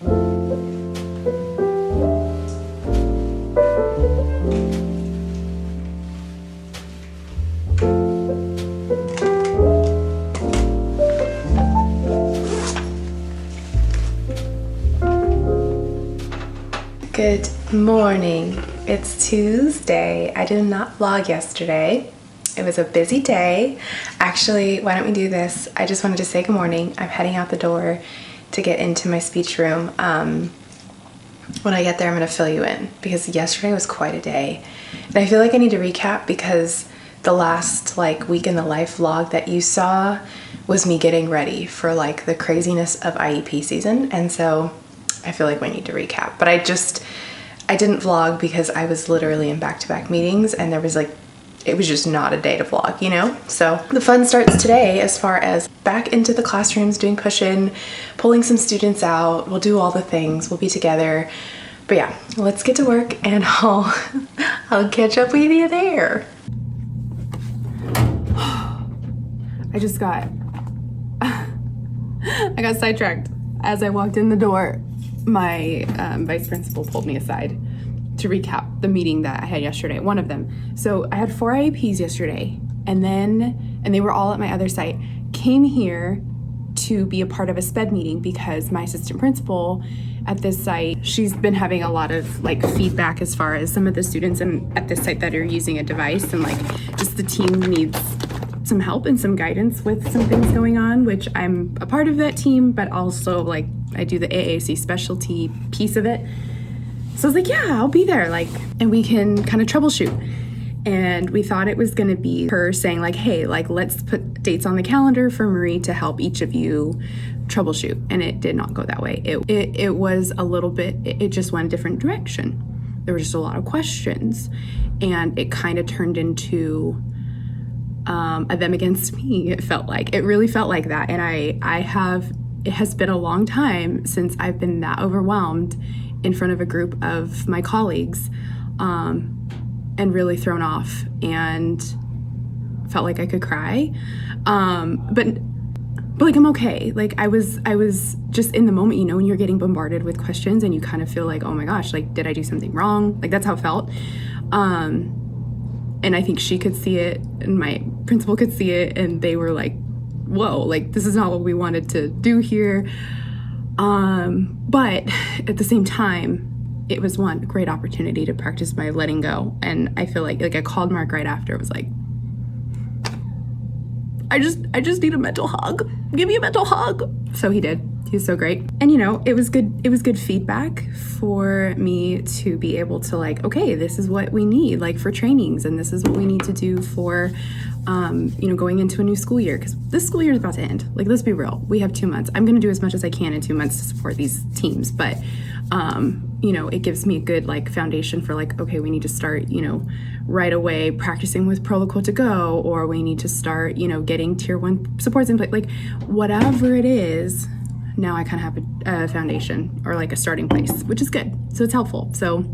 Good morning. It's Tuesday. I did not vlog yesterday. It was a busy day. Actually, why don't we do this? I just wanted to say good morning. I'm heading out the door to get into my speech room. When I get there, I'm going to fill you in because yesterday was quite a day. And I feel like I need to recap because the last week in the life vlog that you saw was me getting ready for the craziness of IEP season. And so I feel like we need to recap, but I didn't vlog because I was literally in back-to-back meetings and there was it was just not a day to vlog, you know? So the fun starts today as far as back into the classrooms, doing push-in, pulling some students out. We'll do all the things, we'll be together. But yeah, let's get to work and I'll catch up with you there. I got sidetracked. As I walked in the door, my vice principal pulled me aside to recap the meeting that I had yesterday, one of them. So I had 4 IEPs yesterday, and they were all at my other site. Came here to be a part of a SPED meeting because my assistant principal at this site, she's been having a lot of feedback as far as some of the students at this site that are using a device, and just the team needs some help and some guidance with some things going on, which I'm a part of that team, but also I do the AAC specialty piece of it. So I was yeah, I'll be there, and we can kind of troubleshoot. And we thought it was gonna be her saying hey, let's put dates on the calendar for Marie to help each of you troubleshoot. And it did not go that way. It was a little bit, it just went a different direction. There were just a lot of questions, and it kind of turned into a them against me. It really felt like that. And it has been a long time since I've been that overwhelmed in front of a group of my colleagues, and really thrown off and felt like I could cry. But I'm okay. I was just in the moment, when you're getting bombarded with questions and you kind of feel oh my gosh, did I do something wrong? That's how it felt. And I think she could see it and my principal could see it, and they were whoa, this is not what we wanted to do here. But at the same time, it was one great opportunity to practice my letting go. And I feel like I called Mark right after. It was I just need a mental hug. Give me a mental hug. So he did. He was so great. And it was good feedback for me to be able to okay, this is what we need for trainings, and this is what we need to do for going into a new school year, because this school year is about to end. Let's be real. We have 2 months. I'm going to do as much as I can in 2 months to support these teams, but it gives me a good foundation for okay, we need to start right away practicing with Proloquo to go, or we need to start getting tier 1 supports in place, whatever it is. Now I kind of have a foundation or a starting place, which is good. So it's helpful. So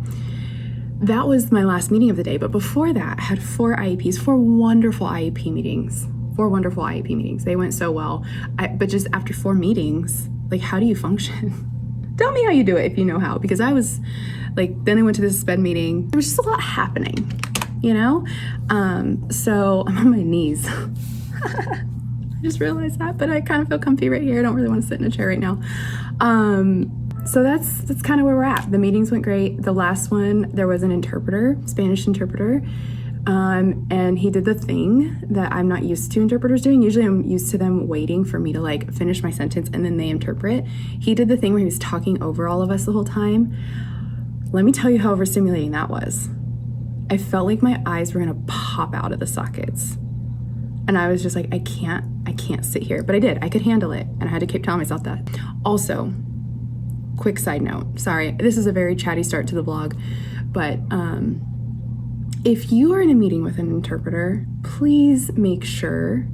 that was my last meeting of the day. But before that, I had 4 IEPs, 4 wonderful IEP meetings. 4 wonderful IEP meetings. They went so well. But just after 4 meetings, how do you function? Tell me how you do it if you know how. Because I was then I went to this SPED meeting. There was just a lot happening, So I'm on my knees. I just realized that, but I kind of feel comfy right here. I don't really want to sit in a chair right now. So that's kind of where we're at. The meetings went great. The last one, there was an interpreter, Spanish interpreter, and he did the thing that I'm not used to interpreters doing. Usually I'm used to them waiting for me to finish my sentence and then they interpret. He did the thing where he was talking over all of us the whole time. Let me tell you how overstimulating that was. I felt like my eyes were gonna pop out of the sockets. And I was just I can't sit here. But I did. I could handle it. And I had to keep telling myself that. Also, quick side note. Sorry, this is a very chatty start to the vlog. But if you are in a meeting with an interpreter, please make sure,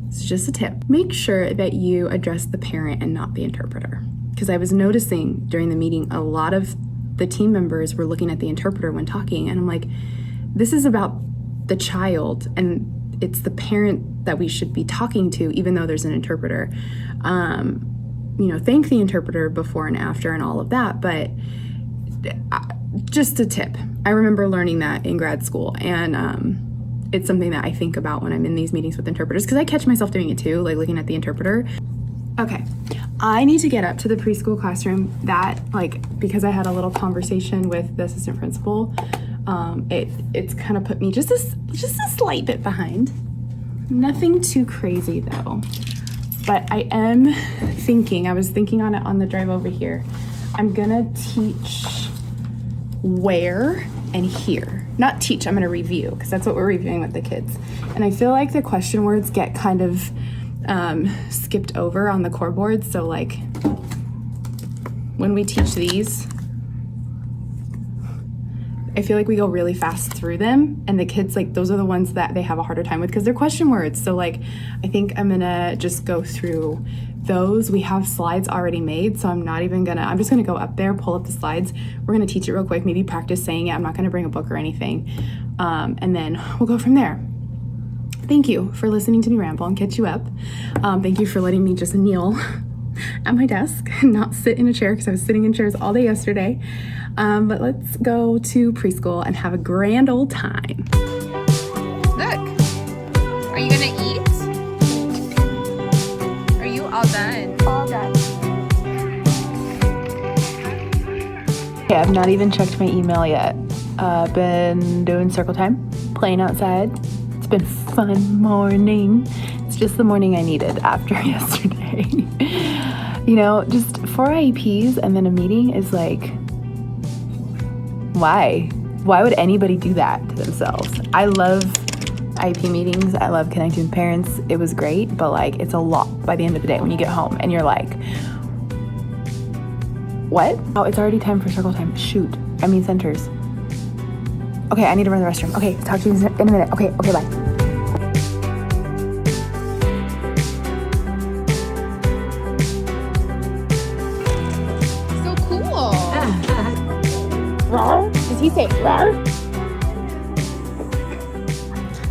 it's just a tip, make sure that you address the parent and not the interpreter. Because I was noticing during the meeting, a lot of the team members were looking at the interpreter when talking. And I'm this is about the child, and it's the parent that we should be talking to, even though there's an interpreter. thank the interpreter before and after and all of that. But just a tip. I remember learning that in grad school, and it's something that I think about when I'm in these meetings with interpreters, because I catch myself doing it too, like looking at the interpreter. Okay, I need to get up to the preschool classroom. Because I had a little conversation with the assistant principal, it's kind of put me just a slight bit behind. Nothing too crazy though. But I was thinking on it on the drive over here. I'm gonna teach where and here. Not teach, I'm gonna review, because that's what we're reviewing with the kids. And I feel like the question words get kind of skipped over on the core board. So like when we teach these, I feel like we go really fast through them, and the kids, like, those are the ones that they have a harder time with because they're question words. So like, I think I'm gonna just go through those. We have slides already made, so I'm just gonna go up there, pull up the slides. We're gonna teach it real quick, maybe practice saying it. I'm not gonna bring a book or anything. And then we'll go from there. Thank you for listening to me ramble and catch you up. Thank you for letting me just kneel at my desk and not sit in a chair, because I was sitting in chairs all day yesterday. But let's go to preschool and have a grand old time. Look, are you gonna eat? Are you all done? All done. Okay, I've not even checked my email yet. Been doing circle time, playing outside. It's been fun morning. It's just the morning I needed after yesterday. Just 4 IEPs and then a meeting is like, why? Why would anybody do that to themselves? I love IEP meetings. I love connecting with parents. It was great, but like, it's a lot by the end of the day when you get home and you're like, what? Oh, it's already time for circle time. Centers. Okay, I need to run to the restroom. Okay, talk to you in a minute. Okay, bye. So cool. Does he say rawr?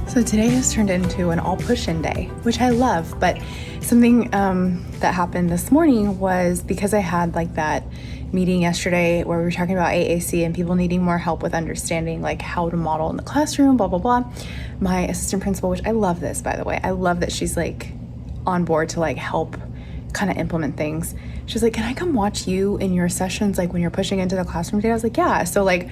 So today has turned into an all push-in day, which I love, but something that happened this morning was because I had like that meeting yesterday where we were talking about AAC and people needing more help with understanding like how to model in the classroom, blah, blah, blah. My assistant principal, which I love this, by the way, I love that she's like on board to like help kind of implement things. She's like, can I come watch you in your sessions, like when you're pushing into the classroom today? I was like, yeah. So like,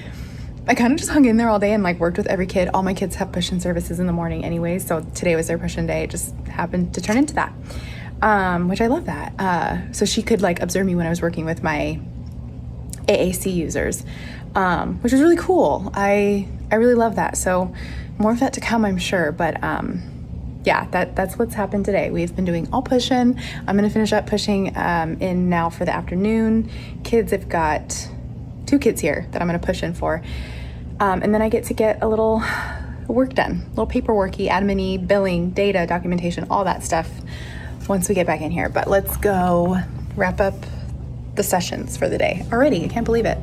I kind of just hung in there all day and like worked with every kid. All my kids have push-in services in the morning anyways, so today was their push-in day. It just happened to turn into that, which I love that. So she could like observe me when I was working with my AAC users, which was really cool. I really love that. So more of that to come, I'm sure. But yeah, that's what's happened today. We've been doing all push-in. I'm going to finish up pushing in now for the afternoon. Kids, I've got 2 kids here that I'm going to push in for. And then I get to get a little work done, a little paperworky, admin-y, billing, data, documentation, all that stuff once we get back in here. But let's go wrap up the sessions for the day already. I can't believe it.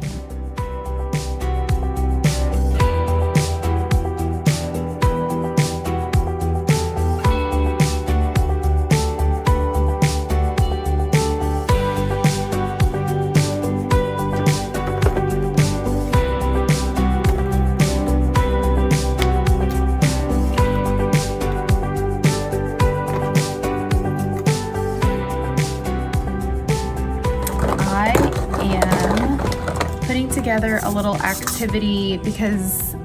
Together a little activity because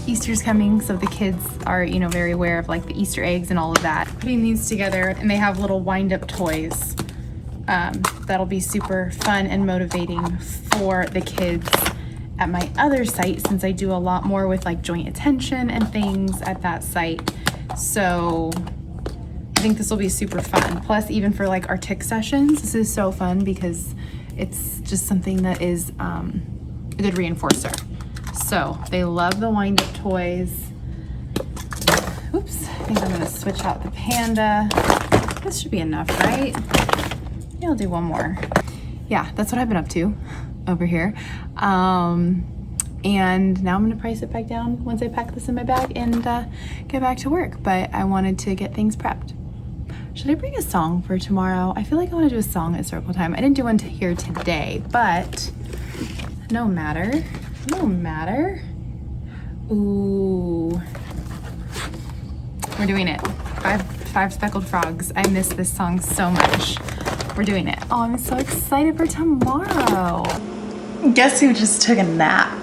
Easter's coming, so the kids are, very aware of like the Easter eggs and all of that. Putting these together, and they have little wind-up toys that'll be super fun and motivating for the kids at my other site, since I do a lot more with like joint attention and things at that site. So I think this will be super fun. Plus, even for like our tick sessions, this is so fun because it's just something that is a good reinforcer. So they love the wind-up toys. Oops, I think I'm gonna switch out the panda. This should be enough, right? Maybe I'll do one more. Yeah, that's what I've been up to over here. And now I'm gonna price it back down once I pack this in my bag and get back to work. But I wanted to get things prepped. Should I bring a song for tomorrow? I feel like I want to do a song at circle time. I didn't do one here today, but no matter. No matter. Ooh. We're doing it. Five speckled frogs. I miss this song so much. We're doing it. Oh, I'm so excited for tomorrow. Guess who just took a nap?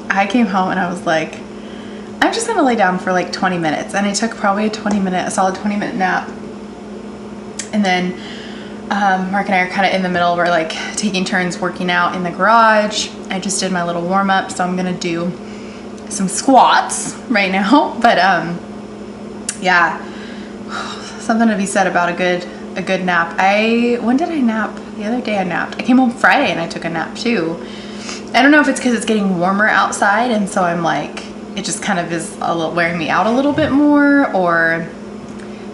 I came home and I was like, I'm just gonna lay down for like 20 minutes. And I took probably a solid 20-minute nap. And then Mark and I are kind of in the middle. We're like taking turns working out in the garage. I just did my little warm up, so I'm gonna do some squats right now. But yeah, something to be said about a good nap. When did I nap? The other day I napped. I came home Friday and I took a nap too. I don't know if it's because it's getting warmer outside and so I'm like, it just kind of is a little wearing me out a little bit more, or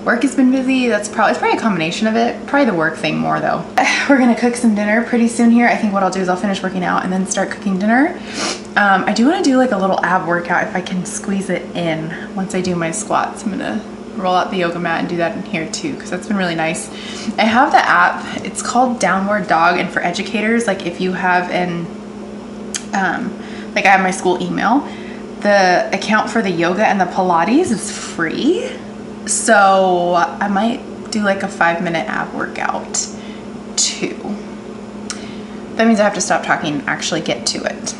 work has been busy. It's probably a combination of it. Probably the work thing more though. We're gonna cook some dinner pretty soon here. I think what I'll do is I'll finish working out and then start cooking dinner. I do want to do like a little ab workout if I can squeeze it in once I do my squats. I'm gonna roll out the yoga mat and do that in here too, because that's been really nice. I have the app. It's called Downward Dog, and for educators, like if you have like I have my school email, the account for the yoga and the Pilates is free. So I might do like a 5-minute ab workout too. That means I have to stop talking and actually get to it.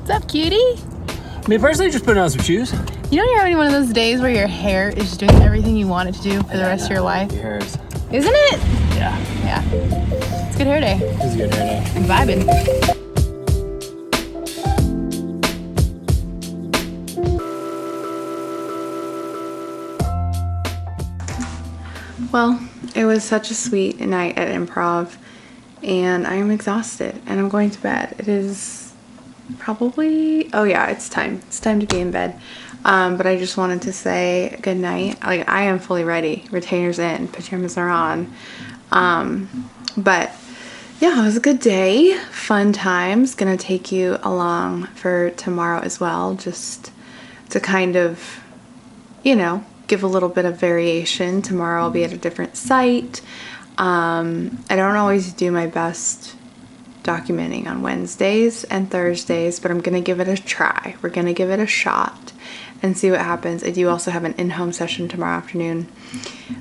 What's up, cutie? Me personally, just putting on some shoes. You know you're having one of those days where your hair is just doing everything you want it to do for the rest of your life? Your hair is. Isn't it? Yeah. Yeah. It's a good hair day. It's a good hair day. I'm vibing. Well, it was such a sweet night at improv, and I'm exhausted, and I'm going to bed. It is probably, oh yeah, it's time to be in bed. But I just wanted to say good night. Like, I am fully ready. Retainers in, pajamas are on. But yeah, it was a good day, fun times. Gonna take you along for tomorrow as well, just to kind of, you know, give a little bit of variation. Tomorrow I'll be at a different site. I don't always do my best documenting on Wednesdays and Thursdays, but I'm gonna give it a try. We're gonna give it a shot and see what happens. I do also have an in-home session tomorrow afternoon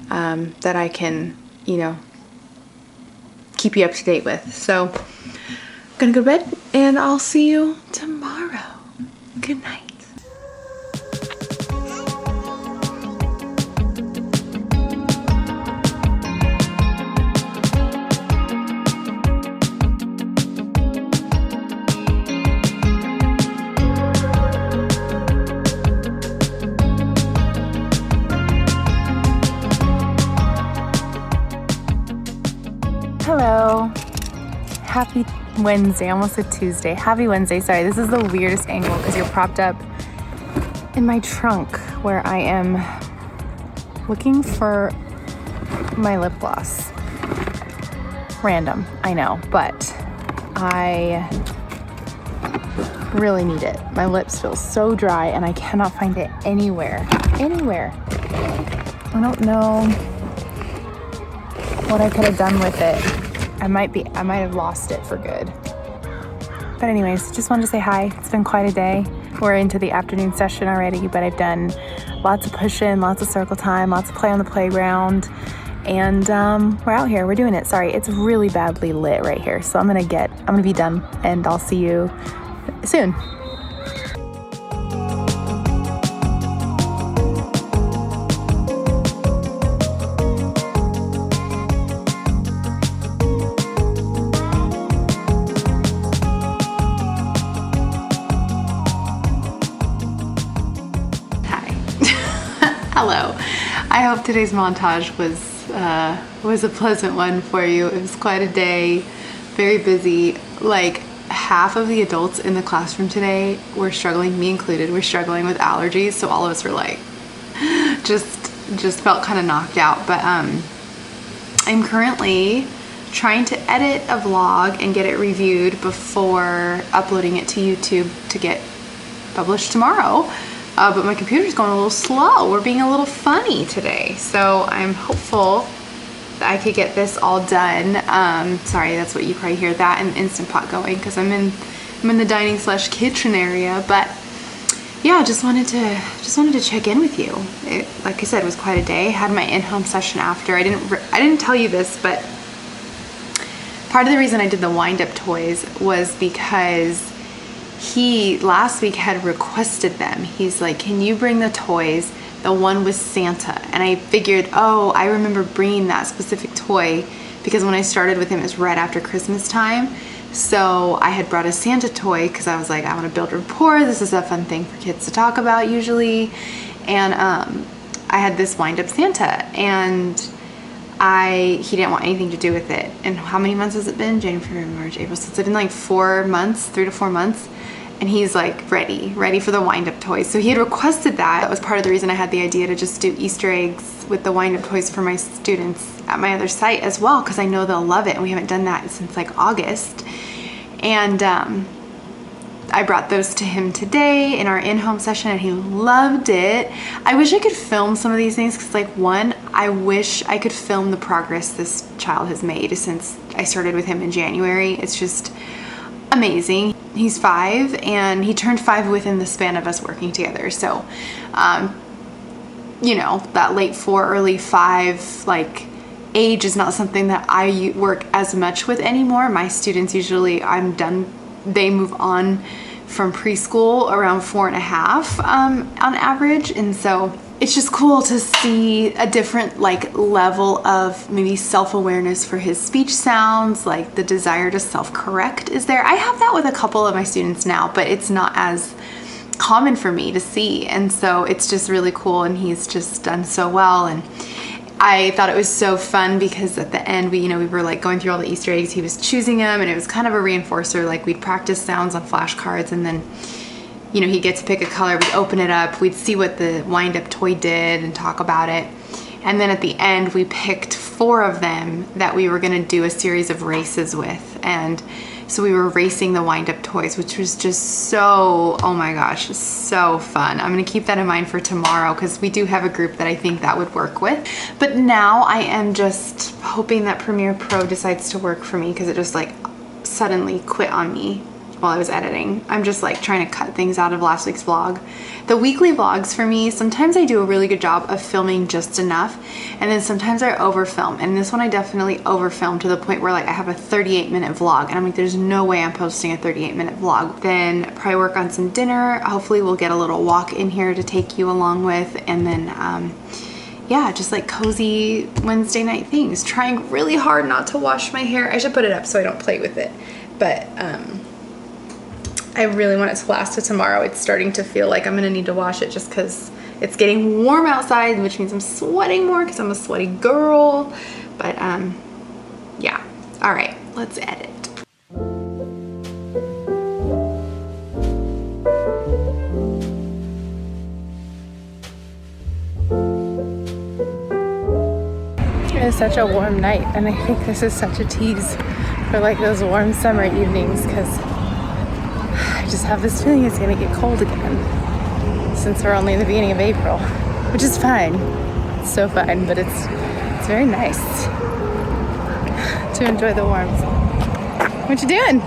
that I can, you know, keep you up to date with. So I'm gonna go to bed and I'll see you tomorrow. Good night. Hello. Happy Wednesday, almost a Tuesday. Happy Wednesday. Sorry, this is the weirdest angle because you're propped up in my trunk where I am looking for my lip gloss. Random, I know, but I really need it. My lips feel so dry and I cannot find it anywhere. I don't know what I could have done with it. I might have lost it for good. But anyways, just wanted to say hi. It's been quite a day. We're into the afternoon session already, but I've done lots of push-in, lots of circle time, lots of play on the playground, and we're out here, we're doing it. Sorry, it's really badly lit right here, so I'm gonna be done, and I'll see you soon. Hello. I hope today's montage was a pleasant one for you. It was quite a day, very busy. Like, half of the adults in the classroom today were struggling, me included, were struggling with allergies. So all of us were like, just felt kind of knocked out. But I'm currently trying to edit a vlog and get it reviewed before uploading it to YouTube to get published tomorrow. But my computer's going a little slow. We're being a little funny today. So I'm hopeful that I could get this all done. Sorry, that's what you probably hear, that and Instant Pot going, because I'm in the dining / kitchen area. But yeah, just wanted to check in with you. It, like I said, was quite a day. I had my in-home session after. I didn't tell you this, but part of the reason I did the wind-up toys was because he last week had requested them. He's like, can you bring the toys? The one with Santa. And I figured, oh, I remember bringing that specific toy because when I started with him, it was right after Christmas time. So I had brought a Santa toy because I was like, I want to build rapport. This is a fun thing for kids to talk about usually. And I had this wind-up Santa, and he didn't want anything to do with it. And how many months has it been? January, February, March, April. So it's been like 4 months, 3 to 4 months. And he's like ready for the wind-up toys. So he had requested that. That was part of the reason I had the idea to just do Easter eggs with the wind-up toys for my students at my other site as well, because I know they'll love it, and we haven't done that since like August. And I brought those to him today in our in-home session, and he loved it. I wish I could film some of these things, because like, one, I wish I could film the progress this child has made since I started with him in January. It's just amazing. He's 5, and he turned 5 within the span of us working together. So, you know, that late 4, early 5, like, age is not something that I work as much with anymore. My students usually, they move on from preschool around 4.5 on average. And so it's just cool to see a different like level of maybe self-awareness for his speech sounds, like the desire to self-correct is there. I have that with a couple of my students now, but it's not as common for me to see. And so it's just really cool, and he's just done so well. And I thought it was so fun because at the end we were like going through all the Easter eggs. He was choosing them, and it was kind of a reinforcer. Like, we'd practice sounds on flashcards, and then he'd get to pick a color, we'd open it up, we'd see what the wind-up toy did and talk about it. And then at the end, we picked 4 of them that we were gonna do a series of races with. And so we were racing the wind-up toys, which was just so, oh my gosh, so fun. I'm gonna keep that in mind for tomorrow, because we do have a group that I think that would work with. But now I am just hoping that Premiere Pro decides to work for me, because it just like suddenly quit on me while I was editing. I'm just like trying to cut things out of last week's vlog. The weekly vlogs for me, sometimes I do a really good job of filming just enough, and then sometimes I overfilm. And this one I definitely overfilm to the point where like I have a 38-minute vlog, and I'm like, there's no way I'm posting a 38-minute vlog. Then probably work on some dinner. Hopefully we'll get a little walk in here to take you along with, and then yeah, just like cozy Wednesday night things. Trying really hard not to wash my hair. I should put it up so I don't play with it, but I really want it to last to tomorrow. It's starting to feel like I'm gonna need to wash it just because it's getting warm outside, which means I'm sweating more because I'm a sweaty girl. But yeah, all right, let's edit. It is such a warm night, and I think this is such a tease for like those warm summer evenings, because I just have this feeling it's gonna get cold again since we're only in the beginning of April, which is fine. It's so fine, but it's very nice to enjoy the warmth. What you doing?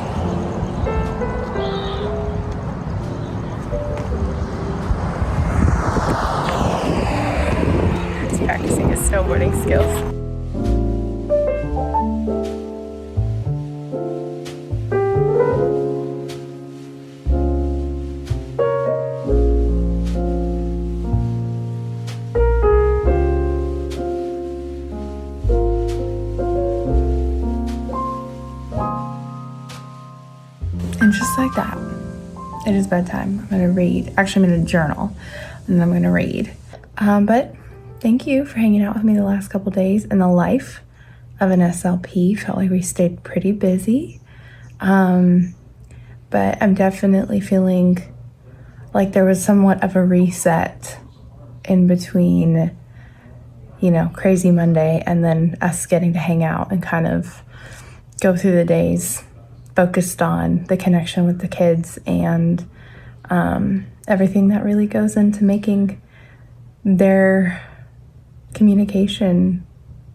He's practicing his snowboarding skills. And just like that, it is bedtime. I'm gonna read. Actually, I'm gonna journal, and then I'm gonna read. But thank you for hanging out with me the last couple days in the life of an SLP. Felt like we stayed pretty busy. but I'm definitely feeling like there was somewhat of a reset in between, you know, crazy Monday and then us getting to hang out and kind of go through the days focused on the connection with the kids and everything that really goes into making their communication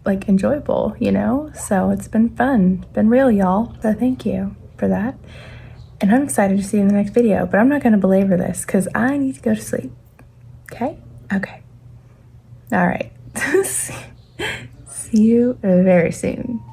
like enjoyable, you know? So it's been fun, been real, y'all. So thank you for that. And I'm excited to see you in the next video, but I'm not going to belabor this because I need to go to sleep. Okay? Okay. All right. See you very soon.